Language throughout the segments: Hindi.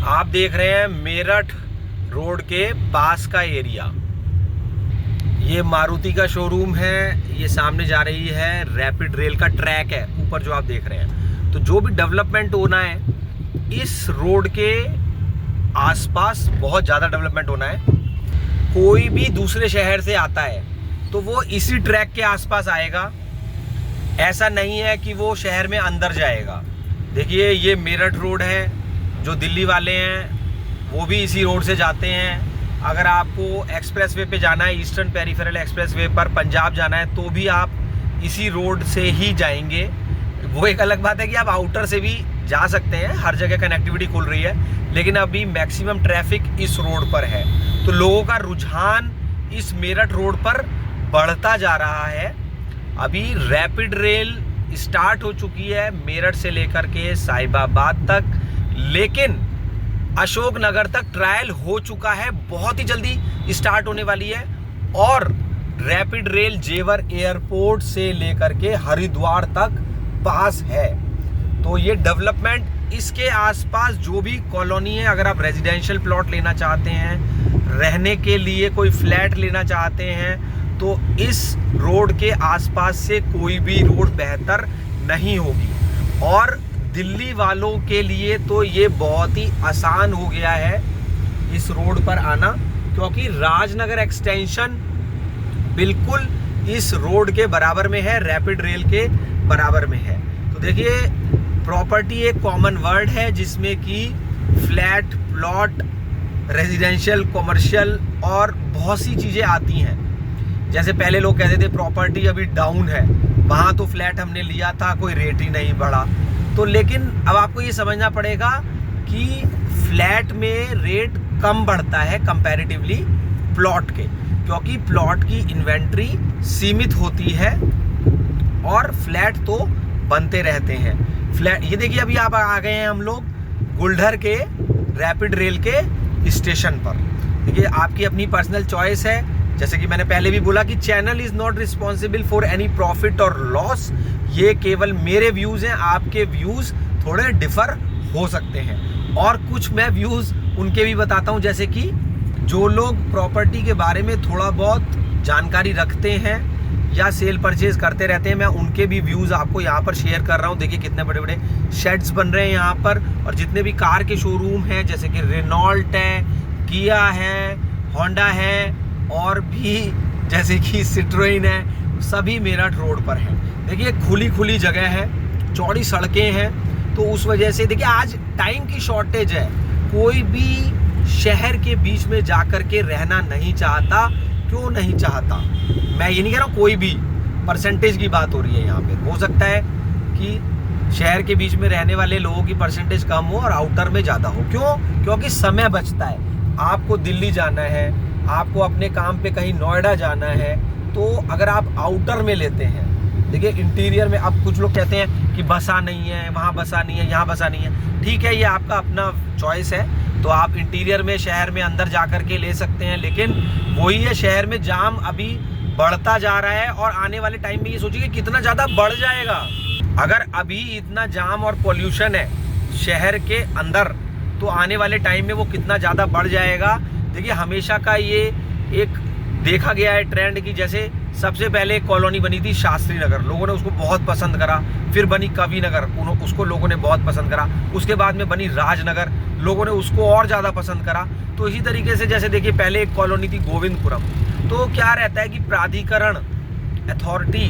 आप देख रहे हैं मेरठ रोड के पास का एरिया। ये मारुति का शोरूम है। ये सामने जा रही है रैपिड रेल का ट्रैक है ऊपर जो आप देख रहे हैं। तो जो भी डेवलपमेंट होना है इस रोड के आसपास बहुत ज़्यादा डेवलपमेंट होना है। कोई भी दूसरे शहर से आता है तो वो इसी ट्रैक के आसपास आएगा। ऐसा नहीं है कि वो शहर में अंदर जाएगा। देखिए ये मेरठ रोड है। जो दिल्ली वाले हैं वो भी इसी रोड से जाते हैं। अगर आपको एक्सप्रेसवे पे जाना है, ईस्टर्न पेरिफेरल एक्सप्रेसवे पर पंजाब जाना है तो भी आप इसी रोड से ही जाएंगे। वो एक अलग बात है कि आप आउटर से भी जा सकते हैं, हर जगह कनेक्टिविटी खुल रही है, लेकिन अभी मैक्सिमम ट्रैफिक इस रोड पर है। तो लोगों का रुझान इस मेरठ रोड पर बढ़ता जा रहा है। अभी रैपिड रेल स्टार्ट हो चुकी है मेरठ से लेकर के साहिबाबाद तक, लेकिन अशोकनगर तक ट्रायल हो चुका है, बहुत ही जल्दी स्टार्ट होने वाली है। और रैपिड रेल जेवर एयरपोर्ट से लेकर के हरिद्वार तक पास है। तो ये डेवलपमेंट इसके आसपास जो भी कॉलोनी है, अगर आप रेजिडेंशियल प्लॉट लेना चाहते हैं, रहने के लिए कोई फ्लैट लेना चाहते हैं, तो इस रोड के आसपास से कोई भी रोड बेहतर नहीं होगी। और दिल्ली वालों के लिए तो ये बहुत ही आसान हो गया है इस रोड पर आना, क्योंकि राजनगर एक्सटेंशन बिल्कुल इस रोड के बराबर में है, रैपिड रेल के बराबर में है। तो देखिए प्रॉपर्टी एक कॉमन वर्ड है जिसमें कि फ्लैट, प्लॉट, रेजिडेंशियल, कॉमर्शियल और बहुत सी चीज़ें आती हैं। जैसे पहले लोग कहते थे प्रॉपर्टी अभी डाउन है, वहाँ तो फ्लैट हमने लिया था, कोई रेट ही नहीं बढ़ा। तो लेकिन अब आपको ये समझना पड़ेगा कि फ्लैट में रेट कम बढ़ता है कंपैरेटिवली प्लॉट के, क्योंकि प्लॉट की इन्वेंट्री सीमित होती है और फ्लैट तो बनते रहते हैं। फ्लैट ये देखिए अभी आप आ गए हैं हम लोग गुलढर के रैपिड रेल के स्टेशन पर। देखिए आपकी अपनी पर्सनल चॉइस है। जैसे कि मैंने पहले भी बोला कि channel is not responsible for any profit और लॉस। ये केवल मेरे व्यूज़ हैं, आपके व्यूज़ थोड़े डिफ़र हो सकते हैं। और कुछ मैं व्यूज़ उनके भी बताता हूँ, जैसे कि जो लोग प्रॉपर्टी के बारे में थोड़ा बहुत जानकारी रखते हैं या सेल परचेज़ करते रहते हैं, मैं उनके भी व्यूज़ आपको यहाँ पर शेयर कर रहा हूँ। देखिए कितने बड़े बड़े शेड्स बन रहे हैं यहाँ पर, और जितने भी कार के शोरूम हैं जैसे कि रेनॉल्ट है, किया है, होंडा है और भी जैसे कि सिट्रोइन है, सभी मेरठ रोड पर हैं। देखिए खुली जगह है, चौड़ी सड़कें हैं, तो उस वजह से देखिए आज टाइम की शॉर्टेज है। कोई भी शहर के बीच में जाकर के रहना नहीं चाहता। क्यों नहीं चाहता? मैं ये नहीं कह रहा हूँ, कोई भी परसेंटेज की बात हो रही है यहाँ पे। हो सकता है कि शहर के बीच में रहने वाले लोगों की परसेंटेज कम हो और आउटर में ज़्यादा हो। क्यों? क्योंकि समय बचता है। आपको दिल्ली जाना है, आपको अपने काम पे कहीं नोएडा जाना है, तो अगर आप आउटर में लेते हैं, देखिए इंटीरियर में, अब कुछ लोग कहते हैं कि बसा नहीं है, वहाँ बसा नहीं है, यहाँ बसा नहीं है। ठीक है, ये आपका अपना चॉइस है। तो आप इंटीरियर में शहर में अंदर जा कर के ले सकते हैं, लेकिन वही है, शहर में जाम अभी बढ़ता जा रहा है और आने वाले टाइम में ये सोचिए कितना ज़्यादा बढ़ जाएगा। अगर अभी इतना जाम और पॉल्यूशन है शहर के अंदर, तो आने वाले टाइम में वो कितना ज़्यादा बढ़ जाएगा। देखिए हमेशा का ये एक देखा गया है ट्रेंड कि जैसे सबसे पहले एक कॉलोनी बनी थी शास्त्री नगर, लोगों ने उसको बहुत पसंद करा। फिर बनी कवि नगर, उसको लोगों ने बहुत पसंद करा। उसके बाद में बनी राजनगर, लोगों ने उसको और ज़्यादा पसंद करा। तो इसी तरीके से जैसे देखिए पहले एक कॉलोनी थी गोविंदपुरम। तो क्या रहता है कि प्राधिकरण, अथॉरिटी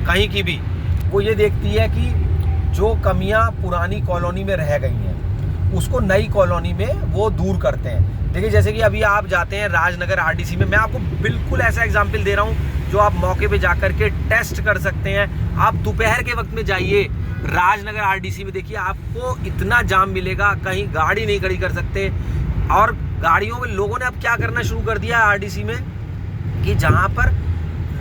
कहीं की भी, वो ये देखती है कि जो कमियाँ पुरानी कॉलोनी में रह गई हैं उसको नई कॉलोनी में वो दूर करते हैं। देखिए जैसे कि अभी आप जाते हैं राजनगर आरडीसी में, मैं आपको बिल्कुल ऐसा एग्जाम्पल दे रहा हूँ जो आप मौके पे जाकर के टेस्ट कर सकते हैं। आप दोपहर के वक्त में जाइए राजनगर आरडीसी में, देखिए आपको इतना जाम मिलेगा, कहीं गाड़ी नहीं खड़ी कर सकते। और गाड़ियों में लोगों ने अब क्या करना शुरू कर दिया आरडीसी में कि जहाँ पर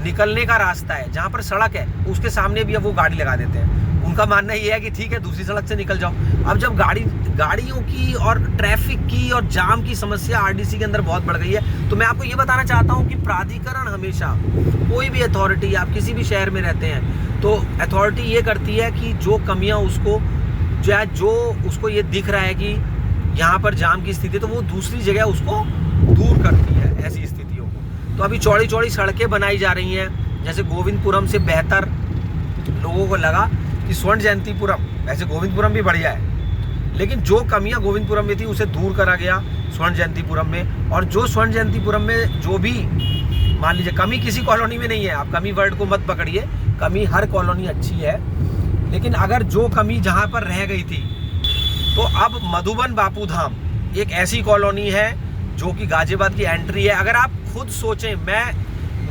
निकलने का रास्ता है, जहाँ पर सड़क है, उसके सामने भी अब वो गाड़ी लगा देते हैं। उनका मानना ये है कि ठीक है दूसरी सड़क से निकल जाओ। अब जब गाड़ियों की और ट्रैफिक की और जाम की समस्या आरडीसी के अंदर बहुत बढ़ गई है, तो मैं आपको ये बताना चाहता हूँ कि प्राधिकरण हमेशा, कोई भी अथॉरिटी, आप किसी भी शहर में रहते हैं तो अथॉरिटी ये करती है कि जो कमियाँ उसको जो उसको ये दिख रहा है कि यहाँ पर जाम की स्थिति, तो वो दूसरी जगह उसको दूर करती है ऐसी स्थितियों को। तो अभी चौड़ी चौड़ी सड़कें बनाई जा रही हैं, जैसे गोविंदपुरम से बेहतर लोगों को लगा कि स्वर्ण जयंतीपुरम, वैसे गोविंदपुरम भी बढ़िया है, लेकिन जो कमियां गोविंदपुरम में थी उसे दूर करा गया स्वर्ण जयंतीपुरम में। और जो स्वर्ण जयंतीपुरम में जो भी मान लीजिए कमी किसी कॉलोनी में नहीं है, आप कमी वर्ड को मत पकड़िए, कमी हर कॉलोनी अच्छी है, लेकिन अगर जो कमी जहां पर रह गई थी, तो अब मधुबन बापू धाम एक ऐसी कॉलोनी है जो कि गाजियाबाद की एंट्री है। अगर आप खुद सोचें, मैं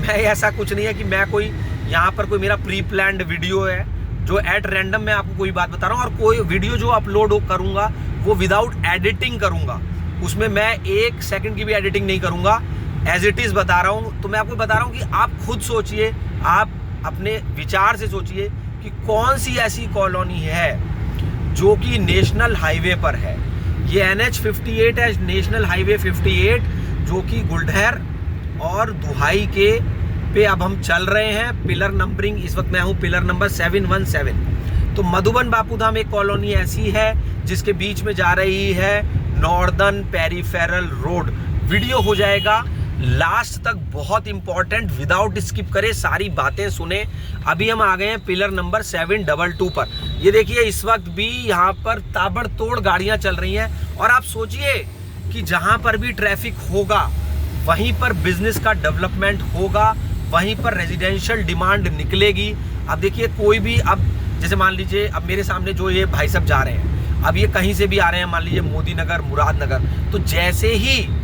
ऐसा कुछ नहीं है कि मैं कोई यहाँ पर कोई मेरा प्री प्लान्ड वीडियो है जो एट रैंडम मैं आपको कोई बात बता रहा हूँ, और कोई वीडियो जो अपलोड करूँगा वो विदाउट एडिटिंग करूँगा, उसमें मैं 1 सेकंड की भी एडिटिंग नहीं करूँगा, एज इट इज़ बता रहा हूँ। तो मैं आपको बता रहा हूँ कि आप खुद सोचिए, आप अपने विचार से सोचिए कि कौन सी ऐसी कॉलोनी है जो कि नेशनल हाईवे पर है। ये NH58 है, नेशनल हाईवे 58, जो कि गुलढैर और दुहाई के पे अब हम चल रहे हैं। पिलर नंबरिंग इस वक्त मैं हूँ पिलर नंबर 717। तो मधुबन बापू धाम एक कॉलोनी ऐसी है जिसके बीच में जा रही है नॉर्दर्न पेरिफेरल रोड। वीडियो हो जाएगा लास्ट तक, बहुत इंपॉर्टेंट, विदाउट स्किप करे सारी बातें सुने। अभी हम आ गए हैं पिलर नंबर 722 पर। ये देखिए इस वक्त भी यहाँ पर ताबड़तोड़ गाड़ियाँ चल रही हैं, और आप सोचिए कि जहाँ पर भी ट्रैफिक होगा वहीं पर बिजनेस का डेवलपमेंट होगा, वहीं पर रेजिडेंशियल डिमांड निकलेगी। अब देखिए कोई भी, अब जैसे मान लीजिए अब मेरे सामने जो ये भाई साहब जा रहे हैं, अब ये कहीं से भी आ रहे हैं, मान लीजिए मोदी नगर, मुरादनगर, तो जैसे ही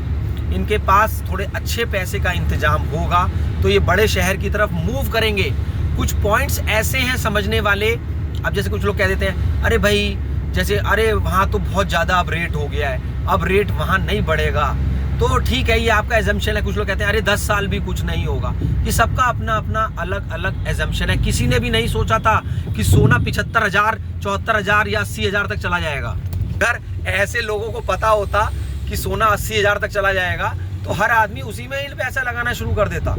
इनके पास थोड़े अच्छे पैसे का इंतजाम होगा तो ये बड़े शहर की तरफ मूव करेंगे। कुछ पॉइंट्स ऐसे हैं समझने वाले। अब जैसे कुछ लोग कह देते हैं अरे भाई, जैसे अरे वहाँ तो बहुत ज़्यादा अब रेट हो गया है, अब रेट वहाँ नहीं बढ़ेगा, तो ठीक है, ये आपका एजम्पशन है। कुछ लोग कहते हैं अरे 10 साल भी कुछ नहीं होगा। ये सबका अपना अपना अलग अलग एजम्पशन है। किसी ने भी नहीं सोचा था कि सोना 75,000, 74,000 या 80,000 तक चला जाएगा। अगर ऐसे लोगों को पता होता कि सोना 80,000 तक चला जाएगा तो हर आदमी उसी में ही पैसा लगाना शुरू कर देता।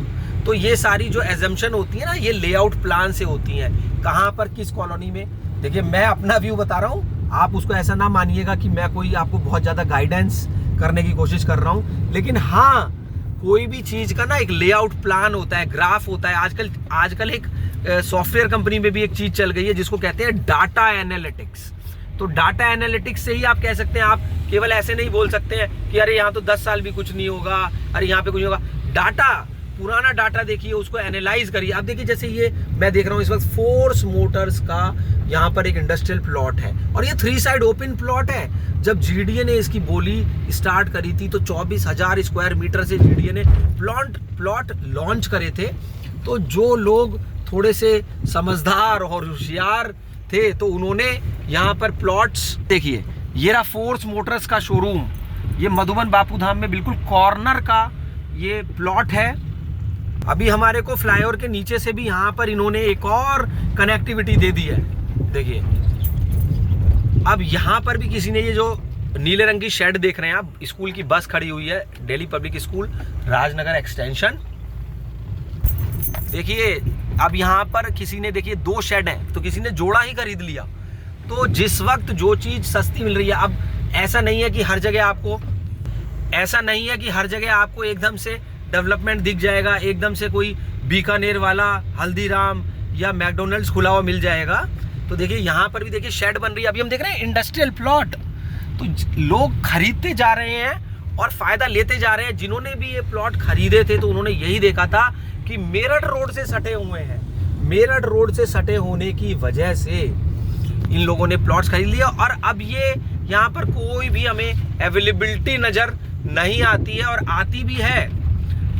तो ये सारी जो एजम्पशन होती है ना, ये लेआउट प्लान से होती है, कहाँ पर किस कॉलोनी में। देखिए मैं अपना व्यू बता रहा हूँ, आप उसको ऐसा ना मानिएगा कि मैं कोई आपको बहुत ज़्यादा गाइडेंस करने की कोशिश कर रहा हूँ, लेकिन हाँ, कोई भी चीज़ का ना एक लेआउट प्लान होता है, ग्राफ होता है। आजकल एक सॉफ्टवेयर कंपनी में भी एक चीज़ चल गई है जिसको कहते हैं डाटा एनालिटिक्स। तो डाटा एनालिटिक्स से ही आप कह सकते हैं, आप केवल ऐसे नहीं बोल सकते हैं कि अरे यहाँ तो 10 साल भी कुछ नहीं होगा, अरे यहाँ पे कुछ नहीं होगा। डाटा, पुराना डाटा देखिए, उसको एनालाइज करिए। अब देखिए जैसे ये मैं देख रहा हूँ इस वक्त फोर्स मोटर्स का यहाँ पर एक इंडस्ट्रियल प्लॉट है, और ये 3 साइड ओपन प्लॉट है। जब जीडीए ने इसकी बोली स्टार्ट करी थी तो 24,000 स्क्वायर मीटर से जीडीए ने प्लॉट लॉन्च करे थे। तो जो लोग थोड़े से समझदार और होशियार थे तो उन्होंने यहाँ पर प्लॉट्स, देखिए ये रहा फोर्स मोटर्स का शोरूम, ये मधुबन बापू धाम में बिल्कुल कॉर्नर का ये प्लॉट है। अभी हमारे को फ्लाईओवर के नीचे से भी यहाँ पर इन्होंने एक और कनेक्टिविटी दे दी है। देखिए अब यहाँ पर भी किसी ने, ये जो नीले रंग की शेड देख रहे हैं आप, स्कूल की बस खड़ी हुई है, Delhi public school Rajnagar extension. देखिए अब यहाँ पर किसी ने, देखिए 2 शेड हैं, तो किसी ने जोड़ा ही खरीद लिया। तो जिस वक्त जो चीज़ सस्ती मिल रही है, अब ऐसा नहीं है कि हर जगह आपको एकदम से डेवलपमेंट दिख जाएगा, एकदम से कोई बीकानेर वाला हल्दीराम या मैकडोनल्ड्स खुला हुआ मिल जाएगा। तो देखिए यहाँ पर भी देखिए शेड बन रही है। अभी हम देख रहे हैं इंडस्ट्रियल प्लॉट, तो लोग खरीदते जा रहे हैं और फायदा लेते जा रहे हैं। जिन्होंने भी ये प्लॉट खरीदे थे तो उन्होंने यही देखा था कि मेरठ रोड से सटे हुए हैं, मेरठ रोड से सटे होने की वजह से इन लोगों ने प्लॉट्स खरीद लिया। और अब ये यहाँ पर कोई भी हमें अवेलेबिलिटी नज़र नहीं आती है, और आती भी है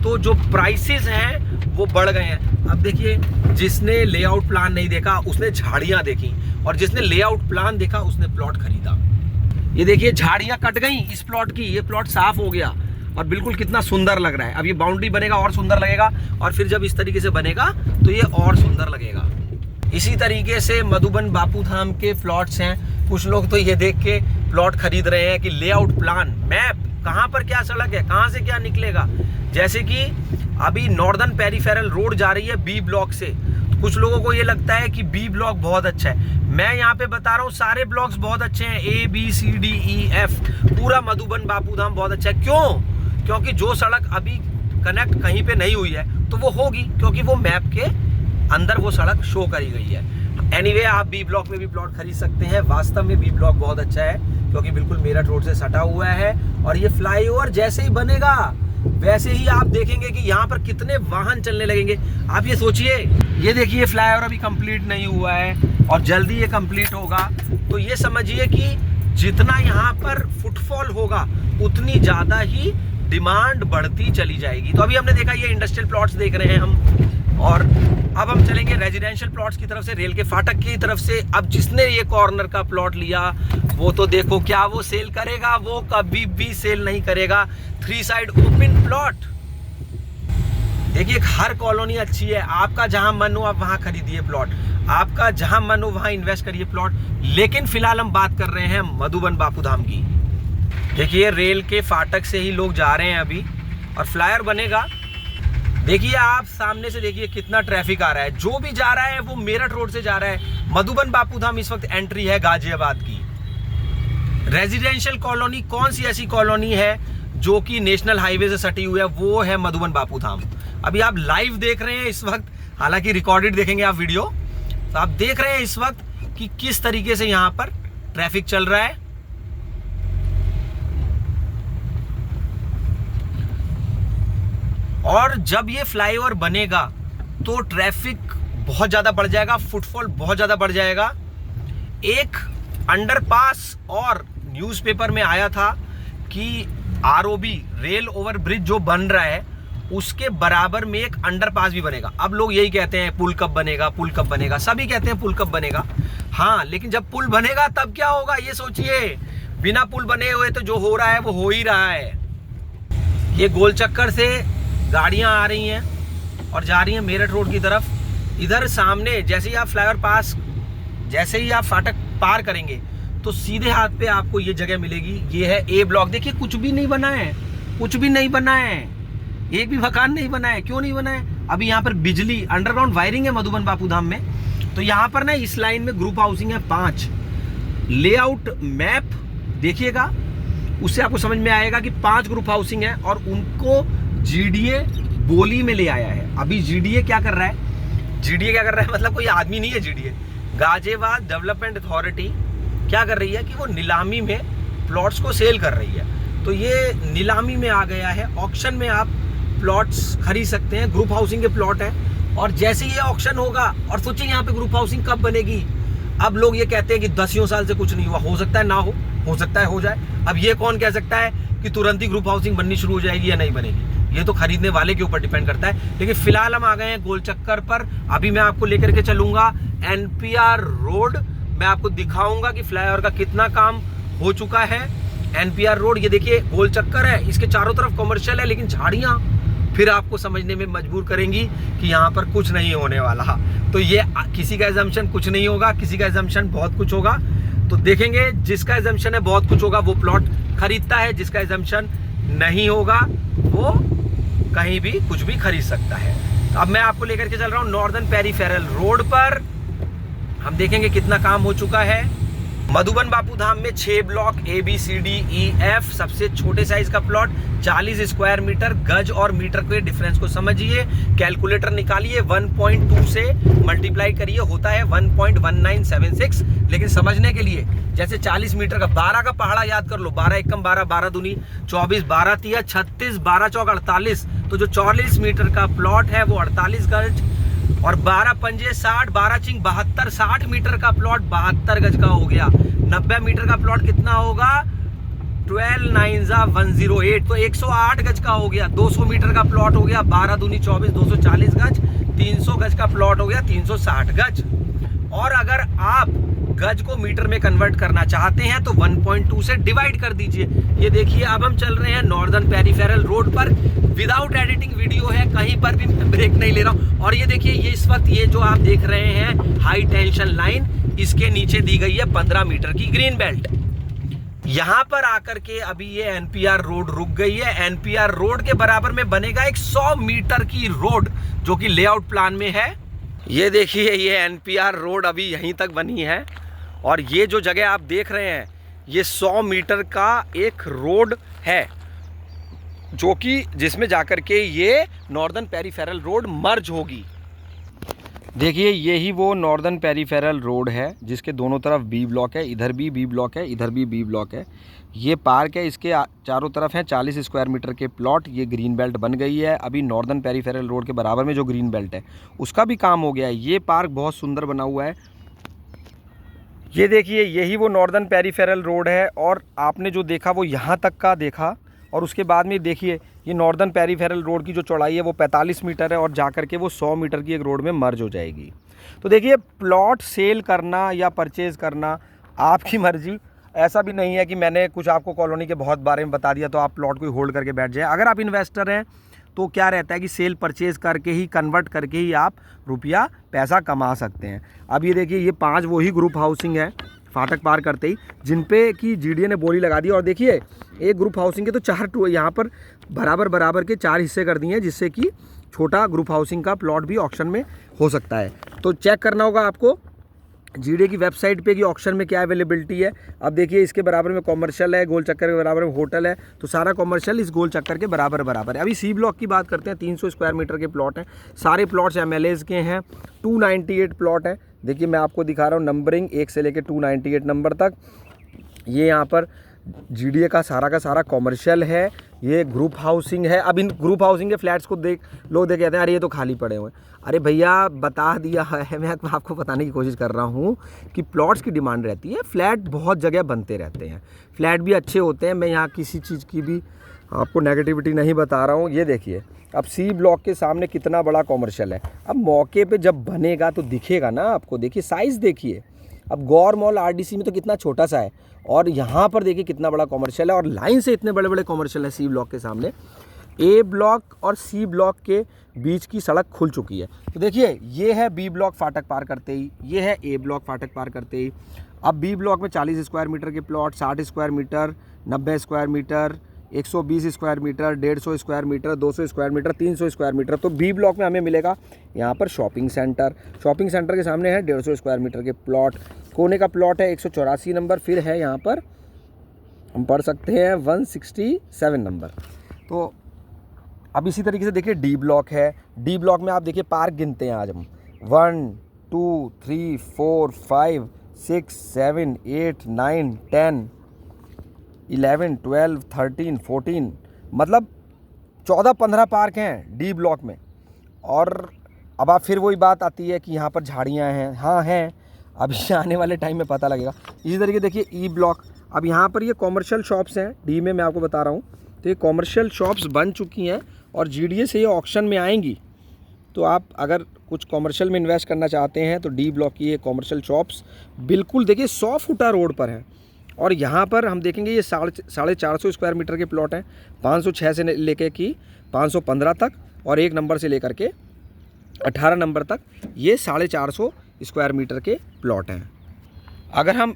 तो जो प्राइसेस हैं वो बढ़ गए हैं। अब देखिए जिसने लेआउट प्लान नहीं देखा उसने झाड़ियाँ देखी, और जिसने लेआउट प्लान देखा उसने प्लॉट खरीदा। ये देखिए झाड़ियाँ कट गई इस प्लॉट की, ये प्लॉट साफ हो गया और बिल्कुल कितना सुंदर लग रहा है। अब ये बाउंड्री बनेगा और सुंदर लगेगा, और फिर जब इस तरीके से बनेगा तो ये और सुंदर लगेगा। इसी तरीके से मधुबन बापू धाम के प्लॉट्स हैं। कुछ लोग तो ये देख के प्लॉट खरीद रहे हैं कि लेआउट प्लान, मैप, कहाँ पर क्या सड़क है, कहाँ से क्या निकलेगा। जैसे कि अभी नॉर्दर्न पेरिफेरल रोड जा रही है बी ब्लॉक से, कुछ लोगों को ये लगता है कि बी ब्लॉक बहुत अच्छा है। मैं यहाँ पे बता रहा हूँ सारे ब्लॉक्स बहुत अच्छे हैं, ABCDEF, पूरा मधुबन बापूधाम बहुत अच्छा है। क्यों? क्योंकि जो सड़क अभी कनेक्ट कहीं पे नहीं हुई है तो वो होगी, क्योंकि वो मैप के अंदर वो सड़क शो करी गई है। एनीवे, आप बी ब्लॉक में भी प्लॉट खरीद सकते हैं। वास्तव में बी ब्लॉक बहुत अच्छा है, क्योंकि बिल्कुल मेरठ रोड से सटा हुआ है, और ये फ्लाईओवर जैसे ही बनेगा वैसे ही आप देखेंगे कि यहाँ पर कितने वाहन चलने लगेंगे। आप ये सोचिए, ये देखिए फ्लाईओवर अभी कंप्लीट नहीं हुआ है और जल्दी ये कंप्लीट होगा, तो ये समझिए कि जितना यहाँ पर फुटफॉल होगा उतनी ज़्यादा ही डिमांड बढ़ती चली जाएगी। तो अभी हमने देखा ये इंडस्ट्रियल प्लॉट्स देख रहे हैं हम, और अब हम चलेंगे रेजिडेंशियल प्लॉट्स की तरफ से, रेल के फाटक की तरफ से। अब जिसने ये कॉर्नर का प्लॉट लिया वो तो देखो क्या वो सेल करेगा, वो कभी भी सेल नहीं करेगा। 3 साइड ओपन प्लॉट। देखिए हर कॉलोनी अच्छी है, आपका जहां मन हो आप वहां खरीदिए प्लॉट, आपका जहां मन हो वहां इन्वेस्ट करिए प्लॉट। लेकिन फिलहाल हम बात कर रहे हैं मधुबन बापूधाम की। देखिए रेल के फाटक से ही लोग जा रहे हैं अभी, और फ्लायर बनेगा। देखिए आप सामने से देखिए कितना ट्रैफिक आ रहा है, जो भी जा रहा है वो मेरठ रोड से जा रहा है। मधुबन बापूधाम इस वक्त एंट्री है गाजियाबाद की। रेजिडेंशियल कॉलोनी कौन सी ऐसी कॉलोनी है जो कि नेशनल हाईवे से सटी हुई है? वो है मधुबन बापूधाम। अभी आप लाइव देख रहे हैं इस वक्त, हालांकि रिकॉर्डेड देखेंगे आप वीडियो, तो आप देख रहे हैं इस वक्त कि किस तरीके से यहाँ पर ट्रैफिक चल रहा है। और जब ये फ्लाईओवर बनेगा तो ट्रैफिक बहुत ज़्यादा बढ़ जाएगा, फुटफॉल बहुत ज़्यादा बढ़ जाएगा। एक अंडरपास, और न्यूज़पेपर में आया था कि ROB रेल ओवर ब्रिज जो बन रहा है उसके बराबर में एक अंडरपास भी बनेगा। अब लोग यही कहते हैं पुल कब बनेगा, पुल कब बनेगा, सभी कहते हैं पुल कब बनेगा। हाँ, लेकिन जब पुल बनेगा तब क्या होगा ये सोचिए। बिना पुल बने हुए तो जो हो रहा है वो हो ही रहा है। ये गोल चक्कर से गाड़ियां आ रही हैं और जा रही हैं मेरठ रोड की तरफ। इधर सामने जैसे ही आप फ्लाईओवर पास, जैसे ही आप फाटक पार करेंगे तो सीधे हाथ पे आपको ये जगह मिलेगी। ये है A ब्लॉक। देखिए कुछ भी नहीं बना है, कुछ भी नहीं बना है, एक भी मकान नहीं बना है। क्यों नहीं बना है? अभी यहाँ पर बिजली अंडरग्राउंड वायरिंग है मधुबन बापूधाम में। तो यहाँ पर ना इस लाइन में ग्रुप हाउसिंग है 5। लेआउट मैप देखिएगा, उससे आपको समझ में आएगा कि 5 ग्रुप हाउसिंग है, और उनको GDA बोली में ले आया है। अभी GDA क्या कर रहा है? GDA क्या कर रहा है मतलब कोई आदमी नहीं है। GDA गाजियाबाद डेवलपमेंट अथॉरिटी क्या कर रही है कि वो नीलामी में प्लॉट्स को सेल कर रही है। तो ये नीलामी में आ गया है, ऑक्शन में आप प्लॉट्स खरीद सकते हैं। ग्रुप हाउसिंग के प्लॉट है, और जैसे ये ऑक्शन होगा, और सोचिए यहाँ पे ग्रुप हाउसिंग कब बनेगी। अब लोग ये कहते हैं कि 10 साल से कुछ नहीं हुआ, हो सकता है ना हो सकता है हो जाए। अब ये कौन कह सकता है कि तुरंत ही ग्रुप हाउसिंग बननी शुरू हो जाएगी या नहीं बनेगी? ये तो खरीदने वाले के ऊपर डिपेंड करता है। लेकिन फिलहाल हम आ गए हैं गोल चक्कर पर। अभी मैं आपको लेकर के चलूंगा NPR रोड। मैं आपको दिखाऊंगा कि फ्लाईओवर का कितना काम हो चुका है। NPR रोड, ये देखिए गोल चक्कर है, इसके चारों तरफ कमर्शियल है, लेकिन झाड़ियां फिर आपको समझने में मजबूर करेंगी कि यहाँ पर कुछ नहीं होने वाला। तो ये किसी का एजम्पशन कुछ नहीं होगा, किसी का एजम्पशन बहुत कुछ होगा। तो देखेंगे जिसका एजम्पशन है बहुत कुछ होगा वो प्लॉट खरीदता है, जिसका एजम्पशन नहीं होगा वो कहीं भी कुछ भी खरीद सकता है। तो अब मैं आपको लेकर के चल रहा हूँ नॉर्दर्न पेरीफेरल रोड पर। हम देखेंगे कितना काम हो चुका है। मधुबन बापूधाम में 6 ब्लॉक ABCDEF, सबसे छोटे साइज का प्लॉट 40 स्क्वायर मीटर। गज और मीटर के डिफरेंस को समझिए, कैलकुलेटर निकालिए, 1.2 से मल्टीप्लाई करिए, होता है 1.1976। लेकिन समझने के लिए जैसे 40 मीटर का 12 का पहाड़ा याद कर लो, 12 एकम 12, 12 दूनी 24, 12 तिया 36, 12 चौक 48। तो जो 44 मीटर का प्लॉट है वो 48 गज, और 12 पंजे 60, 12 चिंग 72, 60 मीटर का प्लॉट 72 गज का हो गया। 90 मीटर का प्लॉट कितना होगा? 12 9 108, तो 108 गज का हो गया। 200 मीटर का प्लॉट हो गया 12 दूनी 24, 240 गज। 300 गज का प्लॉट हो गया 360 गज। और अगर आप गज को मीटर में कन्वर्ट करना चाहते हैं तो 1.2 से डिवाइड कर दीजिए। ये देखिए अब हम चल रहे हैं नॉर्दर्न पेरीफेरल रोड पर। विदाउट एडिटिंग वीडियो है, कहीं पर भी ब्रेक नहीं ले रहा हूं। और ये देखिए ये इस वक्त ये जो आप देख रहे हैं हाई टेंशन लाइन, इसके नीचे दी गई है 15 मीटर की ग्रीन बेल्ट। यहां पर आकर के अभी ये NPR रोड रुक गई है। NPR रोड के बराबर में बनेगा एक 100 मीटर की रोड जो कि लेआउट प्लान में है। ये देखिए, ये NPR रोड अभी यहीं तक बनी है। और ये जो जगह आप देख रहे हैं, ये 100 मीटर का एक रोड है, जो कि जिसमें जाकर के ये नॉर्दर्न पेरीफेरल रोड मर्ज होगी। देखिए, यही वो नॉर्दर्न पेरीफेरल रोड है जिसके दोनों तरफ बी ब्लॉक है, इधर भी बी ब्लॉक है, इधर भी बी ब्लॉक है। ये पार्क है, इसके चारों तरफ हैं 40 स्क्वायर मीटर के प्लॉट। ये ग्रीन बेल्ट बन गई है। अभी नॉर्दर्न पेरीफेरल रोड के बराबर में जो ग्रीन बेल्ट है उसका भी काम हो गया है। ये पार्क बहुत सुंदर बना हुआ है। ये देखिए, यही वो नॉर्दर्न पेरीफेरल रोड है। और आपने जो देखा वो यहाँ तक का देखा, और उसके बाद में देखिए ये नॉर्दर्न पेरीफेरल रोड की जो चौड़ाई है वो 45 मीटर है, और जाकर के वो 100 मीटर की एक रोड में मर्ज हो जाएगी। तो देखिए, प्लॉट सेल करना या परचेज़ करना आपकी मर्जी। ऐसा भी नहीं है कि मैंने कुछ आपको कॉलोनी के बहुत बारे में बता दिया तो आप प्लॉट को होल्ड करके बैठ जाए। अगर आप इन्वेस्टर हैं तो क्या रहता है कि सेल परचेज़ करके ही, कन्वर्ट करके ही आप रुपया पैसा कमा सकते हैं। अब ये देखिए, ये 5 वही ग्रुप हाउसिंग है फाटक पार करते ही, जिन पे कि GDA ने बोली लगा दी। और देखिए, एक ग्रुप हाउसिंग के तो 4 यहाँ पर बराबर के 4 हिस्से कर दिए हैं, जिससे कि छोटा ग्रुप हाउसिंग का प्लॉट भी ऑक्शन में हो सकता है। तो चेक करना होगा आपको GDA की वेबसाइट पे कि ऑक्शन में क्या अवेलेबिलिटी है। अब देखिए, इसके बराबर में कॉमर्शियल है, गोल चक्कर के बराबर में होटल है, तो सारा कॉमर्शियल इस गोल चक्कर के बराबर है। अभी C ब्लॉक की बात करते हैं। 300 स्क्वायर मीटर के प्लॉट हैं। सारे प्लॉट्स MLAs के हैं। 298 प्लॉट हैं। देखिए, मैं आपको दिखा रहा हूँ नंबरिंग 1 से लेकर 298 नंबर तक। ये यहाँ पर GDA का सारा कॉमर्शियल है। ये ग्रुप हाउसिंग है। अब इन ग्रुप हाउसिंग के फ्लैट्स को लोग देख कहते हैं अरे ये तो खाली पड़े हुए हैं। अरे भैया, बता दिया है, मैं आपको बताने की कोशिश कर रहा हूँ कि प्लॉट्स की डिमांड रहती है। फ्लैट बहुत जगह बनते रहते हैं, फ्लैट भी अच्छे होते हैं। मैं यहाँ किसी चीज़ की भी आपको नेगेटिविटी नहीं बता रहा हूँ। ये देखिए, अब C ब्लॉक के सामने कितना बड़ा कॉमर्शियल है। अब मौके पे जब बनेगा तो दिखेगा ना आपको। देखिए, साइज़ देखिए। अब गौर मॉल RDC में तो कितना छोटा सा है, और यहाँ पर देखिए कितना बड़ा कॉमर्शियल है, और लाइन से इतने बड़े कॉमर्शियल है C ब्लॉक के सामने। A ब्लॉक और C ब्लॉक के बीच की सड़क खुल चुकी है। तो देखिए, ये है B ब्लॉक फाटक पार करते ही, ये है A ब्लॉक फाटक पार करते ही। अब B ब्लॉक में 40 स्क्वायर मीटर के plot, 60 square metre, 90 square metre, 120 square metre, 150 square metre, 200 square metre, 300 square metre. तो B ब्लॉक में हमें मिलेगा यहाँ पर शॉपिंग सेंटर के सामने है 150 स्क्वायर मीटर के प्लॉट। कोने का प्लॉट है 184 नंबर। फिर है यहाँ पर हम पढ़ सकते हैं 167 नंबर। तो अब इसी तरीके से देखिए, D ब्लॉक है। D ब्लॉक में आप देखिए पार्क गिनते हैं आज हम 1 2 3 4 5 6 7 8 9 10 11 12 13 14, मतलब 14-15 पार्क हैं D ब्लॉक में। और अब आप फिर वही बात आती है कि यहाँ पर झाड़ियाँ हैं। हाँ हैं, अभी आने वाले टाइम में पता लगेगा। इसी तरीके देखिए E ब्लॉक। अब यहाँ पर ये कॉमर्शियल शॉप्स हैं D में, मैं आपको बता रहा हूँ। तो ये कॉमर्शियल शॉप्स बन चुकी हैं और GDA से ये ऑक्शन में आएंगी। तो आप अगर कुछ कॉमर्शियल में इन्वेस्ट करना चाहते हैं तो D ब्लॉक की ये कॉमर्शियल शॉप्स बिल्कुल देखिए 100 फुटा रोड पर है। और यहाँ पर हम देखेंगे ये 450 स्क्वायर मीटर के प्लॉट हैं, 506 से लेकर कि 515 तक, और 1 नंबर से लेकर के 18 नंबर तक ये 450 स्क्वायर मीटर के प्लॉट हैं। अगर हम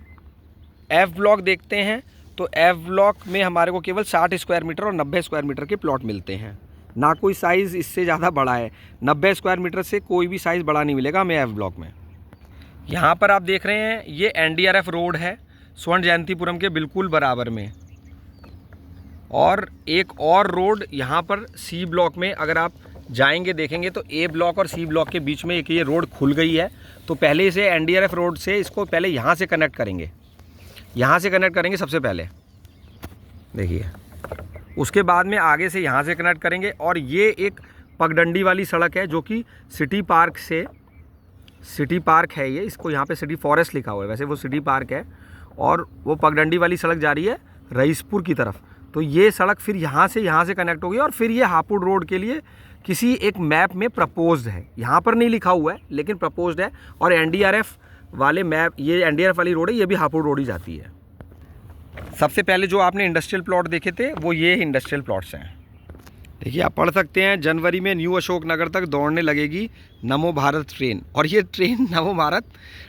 F ब्लॉक देखते हैं तो F ब्लॉक में हमारे को केवल 60 स्क्वायर मीटर और 90 स्क्वायर मीटर के प्लॉट मिलते हैं। ना कोई साइज़ इससे ज़्यादा बड़ा है। 90 स्क्वायर मीटर से कोई भी साइज़ बड़ा नहीं मिलेगा हमें F ब्लॉक में। यहाँ पर आप देख रहे हैं ये NDRF रोड है स्वर्ण जयंतीपुरम के बिल्कुल बराबर में। और एक और रोड यहाँ पर C ब्लॉक में अगर आप जाएंगे देखेंगे तो A ब्लॉक और C ब्लॉक के बीच में एक ये रोड खुल गई है। तो पहले इसे NDRF रोड से इसको पहले यहाँ से कनेक्ट करेंगे, यहाँ से कनेक्ट करेंगे सबसे पहले, देखिए। उसके बाद में आगे से यहाँ से कनेक्ट करेंगे। और ये एक पगडंडी वाली सड़क है जो कि सिटी पार्क है ये, इसको यहाँ पे सिटी फॉरेस्ट लिखा हुआ है, वैसे वो सिटी पार्क है। और वो पगडंडी वाली सड़क जा रही है रईसपुर की तरफ। तो ये सड़क फिर यहाँ से कनेक्ट होगी। और फिर ये हापुड़ रोड के लिए किसी एक मैप में प्रपोज्ड है, यहाँ पर नहीं लिखा हुआ है लेकिन प्रपोज्ड है। और NDRF वाले मैप, ये NDRF वाली रोड है, ये भी हापुड़ रोड ही जाती है। सबसे पहले जो आपने इंडस्ट्रियल प्लॉट देखे थे वो ये इंडस्ट्रियल प्लॉट्स हैं। देखिए, आप पढ़ सकते हैं जनवरी में न्यू अशोकनगर तक दौड़ने लगेगी नमो भारत ट्रेन। और ये ट्रेन नमो भारत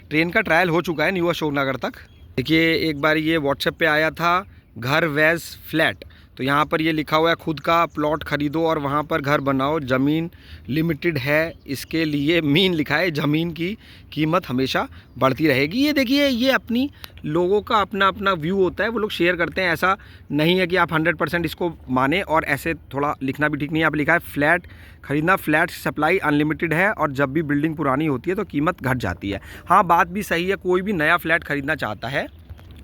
ट्रेन का ट्रायल हो चुका है न्यू अशोकनगर तक। देखिए, एक बार ये व्हाट्सएप पे आया था घर वेज फ्लैट, तो यहाँ पर ये लिखा हुआ है खुद का प्लॉट खरीदो और वहाँ पर घर बनाओ, ज़मीन लिमिटेड है, इसके लिए मीन लिखा है, ज़मीन की कीमत हमेशा बढ़ती रहेगी। ये देखिए, ये अपनी लोगों का अपना अपना व्यू होता है, वो लोग शेयर करते हैं। ऐसा नहीं है कि आप 100% इसको माने, और ऐसे थोड़ा लिखना भी ठीक नहीं है। आप लिखा है फ्लैट खरीदना, फ्लैट सप्लाई अनलिमिटेड है और जब भी बिल्डिंग पुरानी होती है तो कीमत घट जाती है। हाँ, बात भी सही है, कोई भी नया फ्लैट खरीदना चाहता है।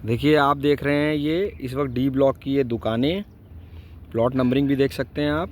देखिए, आप देख रहे हैं ये इस वक्त डी ब्लॉक की ये दुकानें, प्लॉट नंबरिंग भी देख सकते हैं आप।